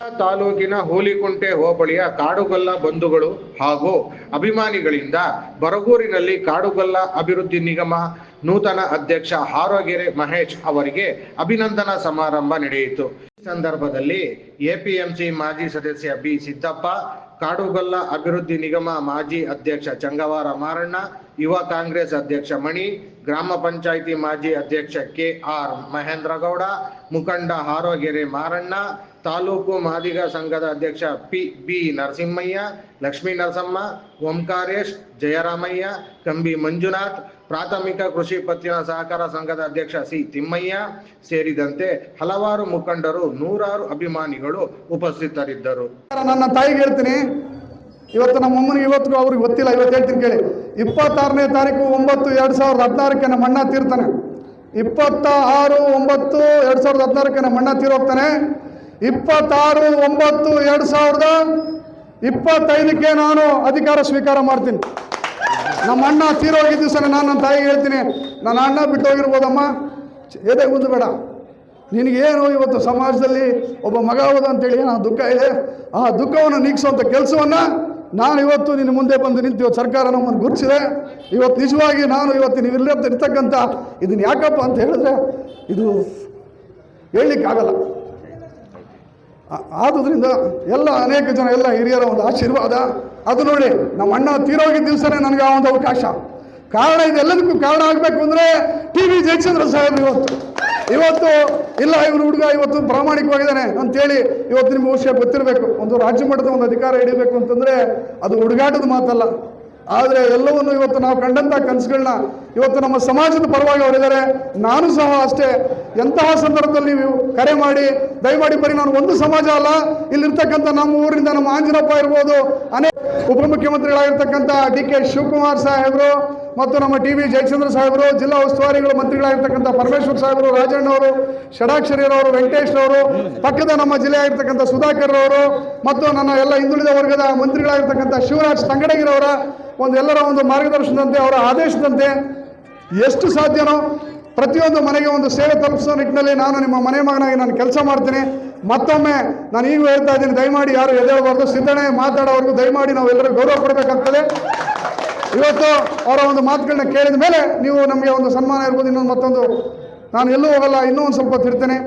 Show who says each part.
Speaker 1: ತಾಲೂಕಿನ ಹೂಲಿಕುಂಟೆ ಹೋಬಳಿಯ ಕಾಡುಗೊಲ್ಲ ಬಂಧುಗಳು ಹಾಗೂ ಅಭಿಮಾನಿಗಳಿಂದ ಬರಗೂರಿನಲ್ಲಿ ಕಾಡುಗೊಲ್ಲ ಅಭಿವೃದ್ಧಿ ನಿಗಮ ನೂತನ ಅಧ್ಯಕ್ಷ ಹಾರೋಗೆರೆ ಮಹೇಶ್ ಅವರಿಗೆ ಅಭಿನಂದನಾ ಸಮಾರಂಭ ನಡೆಯಿತು. ಈ ಸಂದರ್ಭದಲ್ಲಿ ಎಪಿಎಂಸಿ ಮಾಜಿ ಸದಸ್ಯ ಬಿ ಸಿದ್ದಪ್ಪ, ಕಾಡುಗೊಲ್ಲ ಅಭಿವೃದ್ಧಿ ನಿಗಮ ಮಾಜಿ ಅಧ್ಯಕ್ಷ ಚಂಗವಾರ ಮಾರಣ್ಣ, ಯುವ ಕಾಂಗ್ರೆಸ್ ಅಧ್ಯಕ್ಷ ಮಣಿ, ಗ್ರಾಮ ಪಂಚಾಯಿತಿ ಮಾಜಿ ಅಧ್ಯಕ್ಷ ಕೆಆರ್ ಮಹೇಂದ್ರಗೌಡ, ಮುಖಂಡ ಹಾರೋಗೆರೆ ಮಾರಣ್ಣ, ತಾಲೂಕು ಮಾದಿಗ ಸಂಘದ ಅಧ್ಯಕ್ಷ ಬಿ ನರಸಿಂಹಯ್ಯ, ಲಕ್ಷ್ಮೀ ನರಸಮ್ಮ, ಓಂಕಾರೇಶ್, ಜಯರಾಮಯ್ಯ, ಕಂಬಿ ಮಂಜುನಾಥ್, ಪ್ರಾಥಮಿಕ ಕೃಷಿ ಪತ್ತಿನ ಸಹಕಾರ ಸಂಘದ ಅಧ್ಯಕ್ಷ ಸಿ ತಿಮ್ಮಯ್ಯ ಸೇರಿದಂತೆ ಹಲವಾರು ಮುಖಂಡರು, ನೂರಾರು ಅಭಿಮಾನಿಗಳು ಉಪಸ್ಥಿತರಿದ್ದರು.
Speaker 2: ನನ್ನ ತಾಯಿಗೆ ಹೇಳ್ತೀನಿ, ಇವತ್ತು ನಮ್ಮ ಅಮ್ಮನಿಗೆ ಇವತ್ತು ಅವ್ರಿಗೆ ಗೊತ್ತಿಲ್ಲ, ಇವತ್ತು ಹೇಳ್ತೀನಿ ಕೇಳಿ. 26ನೇ ತಾರೀಕು 9/2016 ನಮ್ಮ ಅಣ್ಣ ತೀರ್ತಾನೆ. 26/9/2016 ನಮ್ಮ ಅಣ್ಣ ತೀರೋಗ್ತಾನೆ. 26/9/2025 ನಾನು ಅಧಿಕಾರ ಸ್ವೀಕಾರ ಮಾಡ್ತೀನಿ. ನಮ್ಮ ಅಣ್ಣ ತೀರೋಗಿದ್ದ ದಿವಸ ನಾನು ನನ್ನ ತಾಯಿಗೆ ಹೇಳ್ತೀನಿ, ನನ್ನ ಅಣ್ಣ ಬಿಟ್ಟು ಹೋಗಿರ್ಬೋದಮ್ಮ, ಎದೆ ಉಂದು ಬೇಡ, ನಿನಗೇನು ಇವತ್ತು ಸಮಾಜದಲ್ಲಿ ಒಬ್ಬ ಮಗ ಹೋದ ಅಂತೇಳಿ ಆ ದುಃಖ ಇದೆ, ಆ ದುಃಖವನ್ನು ನೀಗಿಸುವಂಥ ಕೆಲಸವನ್ನು ನಾನು ಇವತ್ತು ನಿನ್ನ ಮುಂದೆ ಬಂದು ನಿಂತು ಇವತ್ತು ಸರ್ಕಾರ ನಮ್ಮನ್ನು ಗುರುತಿಸಿದೆ. ಇವತ್ತು ನಿಜವಾಗಿ ನಾನು ಇವತ್ತು ನೀವು ಇರ್ತಕ್ಕಂಥ ಇದನ್ನು ಯಾಕಪ್ಪ ಅಂತ ಹೇಳಿದ್ರೆ ಇದು ಹೇಳಲಿಕ್ಕಾಗಲ್ಲ. ಆದುದರಿಂದ ಎಲ್ಲ ಅನೇಕ ಜನ ಎಲ್ಲ ಹಿರಿಯರ ಒಂದು ಆಶೀರ್ವಾದ ಅದು ನೋಡಿ, ನಮ್ಮ ಅಣ್ಣ ತೀರೋಗಿದ್ದ ದಿವಸನೇ ನನಗೆ ಆ ಒಂದು ಅವಕಾಶ. ಕಾರಣ ಇದೆಲ್ಲದಕ್ಕೂ ಕಾರಣ ಆಗಬೇಕು ಅಂದರೆ TV ಜಯಚಂದ್ರ ಸಾಹೇಬ್ರು ಇವತ್ತು ಇಲ್ಲ ಇವರು ಹುಡುಗ ಇವತ್ತು ಪ್ರಾಮಾಣಿಕವಾಗಿದ್ದಾನೆ ಅಂತೇಳಿ ಇವತ್ತು ನಿಮ್ಗೆ ವಿಷಯ ಗೊತ್ತಿರಬೇಕು. ಒಂದು ರಾಜ್ಯ ಮಟ್ಟದ ಒಂದು ಅಧಿಕಾರ ಹಿಡಿಬೇಕು ಅಂತಂದರೆ ಅದು ಹುಡುಗಾಟದ ಮಾತಲ್ಲ. ಆದರೆ ಎಲ್ಲವನ್ನು ಇವತ್ತು ನಾವು ಕಂಡಂಥ ಕನಸುಗಳನ್ನ ಇವತ್ತು ನಮ್ಮ ಸಮಾಜದ ಪರವಾಗಿ ಅವರಿದ್ದಾರೆ. ನಾನು ಸಹ ಅಷ್ಟೇ. ಎಂತಹ ಸಂದರ್ಭದಲ್ಲಿ ನೀವು ಕರೆ ಮಾಡಿ ದಯಮಾಡಿ ಬರೀ ನಾನು ಒಂದು ಸಮಾಜ ಅಲ್ಲ, ಇಲ್ಲಿರ್ತಕ್ಕಂಥ ನಮ್ಮ ಊರಿನಿಂದ ನಮ್ಮ ಆಂಜನಪ್ಪ ಇರ್ಬೋದು, ಅನೇಕ ಉಪಮುಖ್ಯಮಂತ್ರಿಗಳಾಗಿರ್ತಕ್ಕಂಥ DK ಶಿವಕುಮಾರ್ ಸಾಹೇಬರು ಮತ್ತು ನಮ್ಮ TV ಜಯಚಂದ್ರ ಸಾಹೇಬರು, ಜಿಲ್ಲಾ ಉಸ್ತುವಾರಿಗಳು ಮಂತ್ರಿಗಳಾಗಿರ್ತಕ್ಕಂಥ ಪರಮೇಶ್ವರ್ ಸಾಹೇಬರು, ರಾಜಣ್ಣವರು, ಷಡಾಕ್ಷರಿಯರವರು, ವೆಂಕಟೇಶ್ರವರು, ಪಕ್ಕದ ನಮ್ಮ ಜಿಲ್ಲೆಯಾಗಿರ್ತಕ್ಕಂಥ ಸುಧಾಕರ್ ಅವರು ಮತ್ತು ನನ್ನ ಎಲ್ಲ ಹಿಂದುಳಿದ ವರ್ಗದ ಮಂತ್ರಿಗಳಾಗಿರ್ತಕ್ಕಂಥ ಶಿವರಾಜ್ ತಂಗಡಗಿರವರ ಎಲ್ಲರ ಒಂದು ಮಾರ್ಗದರ್ಶನದಂತೆ, ಅವರ ಆದೇಶದಂತೆ ಎಷ್ಟು ಸಾಧ್ಯನೋ ಪ್ರತಿಯೊಂದು ಮನೆಗೆ ಒಂದು ಸೇವೆ ತಲುಪಿಸೋ ನಿಟ್ಟಿನಲ್ಲಿ ನಾನು ನಿಮ್ಮ ಮನೆ ಮಗನಾಗಿ ನಾನು ಕೆಲಸ ಮಾಡ್ತೀನಿ. ಮತ್ತೊಮ್ಮೆ ನಾನು ಈಗೂ ಹೇಳ್ತಾ ಇದ್ದೀನಿ, ದಯಮಾಡಿ ಯಾರು ಎದ್ದೇಳಬಾರ್ದು. ಸಿದ್ದಣ್ಣ ಮಾತಾಡೋವರೆಗೂ ದಯಮಾಡಿ ನಾವು ಎಲ್ಲರೂ ಗೌರವ ಕೊಡಬೇಕಾಗ್ತದೆ. ಇವತ್ತು ಅವರ ಒಂದು ಮಾತುಗಳನ್ನ ಕೇಳಿದ ಮೇಲೆ ನೀವು ನಮಗೆ ಒಂದು ಸನ್ಮಾನ ಇರ್ಬೋದು, ಇನ್ನೊಂದು ಮತ್ತೊಂದು. ನಾನು ಎಲ್ಲೂ ಹೋಗಲ್ಲ, ಇನ್ನೂ ಒಂದು ಸ್ವಲ್ಪ ತಿರ್ತೇನೆ.